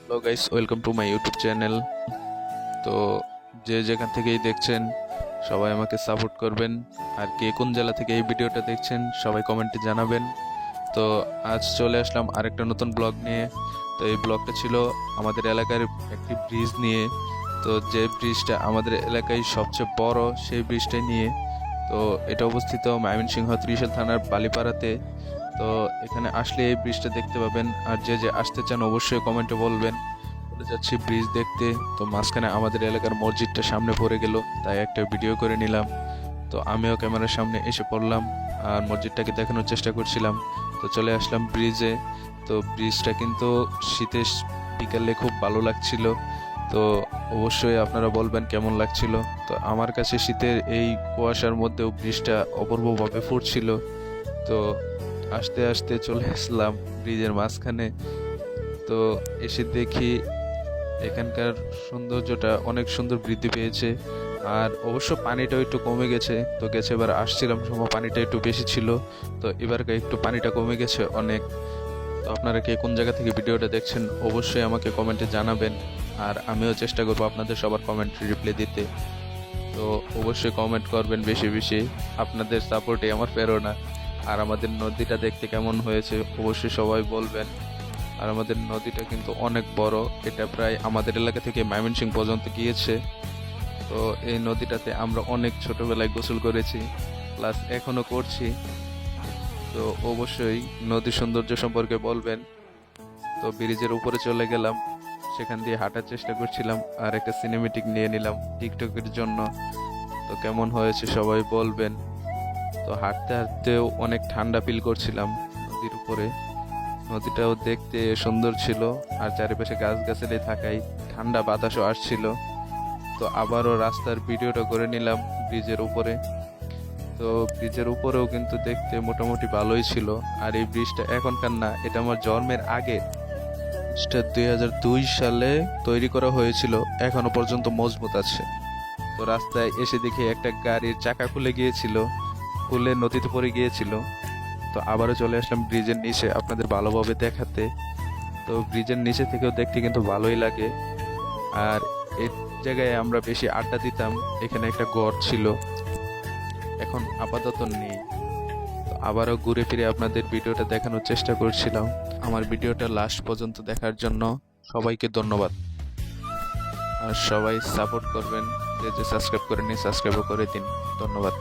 Hello guys, welcome to my YouTube channel. তো যে যেখান থেকেই দেখছেন সবাই আমাকে সাপোর্ট করবেন। আর কে কোন জেলা থেকে এই ভিডিওটা দেখছেন সবাই কমেন্টে জানাবেন। তো আজ চলে আসলাম আরেকটা নতুন ব্লগ নিয়ে। তো এই ব্লগটা ছিল আমাদের এলাকার একটি ব্রিজ নিয়ে। তো যে ব্রিজটা আমাদের এলাকায় সবচেয়ে বড় সেই ব্রিজটা নিয়ে। তো এটা অবস্থিত ময়মনসিংহ ত্রিশাল থানার বালিপাড়াতে। তো এখানে আসলে এই ব্রিজটা দেখতে পাবেন। আর যে যে আসতে চান অবশ্যই কমেন্টে বলবেন। বলে যাচ্ছি ব্রিজ দেখতে। তো মাঝখানে আমাদের এলাকার মসজিদটা সামনে পড়ে গেল, তাই একটা ভিডিও করে নিলাম। তো আমিও ক্যামেরার সামনে এসে পড়লাম আর মসজিদটাকে দেখানোর চেষ্টা করছিলাম। তো চলে আসলাম ব্রিজে। তো ব্রিজটা কিন্তু শীতের বিকালে খুব ভালো লাগছিল। তো অবশ্যই আপনারা বলবেন কেমন লাগছিল। তো আমার কাছে শীতের এই কুয়াশার মধ্যেও ব্রিজটা অপূর্বভাবে ফুটছিল। তো আস্তে আস্তে চলে আসলাম ব্রিজের মাঝখানে। তো এসে দেখি এখানকার সৌন্দর্যটা অনেক সুন্দর বৃদ্ধি পেয়েছে। আর অবশ্য পানিটাও একটু কমে গেছে। তো গেছে এবার আসছিলাম সময় পানিটা একটু বেশি ছিল। তো এবার একটু পানিটা কমে গেছে অনেক। তো আপনারা কে কোন জায়গা থেকে ভিডিওটা দেখছেন অবশ্যই আমাকে কমেন্টে জানাবেন। আর আমিও চেষ্টা করবো আপনাদের সবার কমেন্ট রিপ্লাই দিতে। তো অবশ্যই কমেন্ট করবেন বেশি বেশি। আপনাদের সাপোর্টে আমার প্রেরণা। আর আমাদের নদীটা দেখতে কেমন হয়েছে অবশ্যই সবাই বলবেন। আর আমাদের নদীটা কিন্তু অনেক বড়। এটা প্রায় আমাদের এলাকা থেকে ময়মনসিংহ পর্যন্ত গিয়েছে। তো এই নদীটাতে আমরা অনেক ছোটবেলায় গোসল করেছি, প্লাস এখনো করছি। তো অবশ্যই নদীর সৌন্দর্য সম্পর্কে বলবেন। তো ব্রিজের উপরে চলে গেলাম, সেখান দিয়ে হাঁটার চেষ্টা করছিলাম আর একটা সিনেমেটিক নিয়ে নিলাম টিকটকের জন্য। তো কেমন হয়েছে সবাই বলবেন। তো হাঁটতে হাঁটতেও অনেক ঠান্ডা ফিল করছিলাম নদীর উপরে। নদীটাও দেখতে সুন্দর ছিল আর চারিপাশে গাছগাছালি থাকায় ঠান্ডা বাতাসও আসছিল। তো আবারও রাস্তার ভিডিওটা করে নিলাম ব্রিজের উপরে। তো ব্রিজের উপরেও কিন্তু দেখতে মোটামুটি ভালোই ছিল। আর এই ব্রিজটা এখনকার না, এটা আমার জন্মের আগে। ব্রিজটা 2002 সালে তৈরি করা হয়েছিল, এখনো পর্যন্ত মজবুত আছে। তো রাস্তায় এসে দেখি একটা গাড়ির চাকা খুলে গিয়েছিল, খুলে নদীতে পড়ে গিয়েছিল। তো আবারও চলে আসলাম ব্রিজের নিচে আপনাদের ভালোভাবে দেখাতে। তো ব্রিজের নিচে থেকেও দেখতে কিন্তু ভালোই লাগে। আর এই জায়গায় আমরা বেশি আড্ডা দিতাম। এখানে একটা গড় ছিল, এখন আপাতত নেই। তো আবারও ঘুরে ফিরে আপনাদের ভিডিওটা দেখানোর চেষ্টা করছিলাম। আমার ভিডিওটা লাস্ট পর্যন্ত দেখার জন্য সবাইকে ধন্যবাদ। আর সবাই সাপোর্ট করবেন। যে যে সাবস্ক্রাইব করেনি সাবস্ক্রাইবও করে দিন। ধন্যবাদ।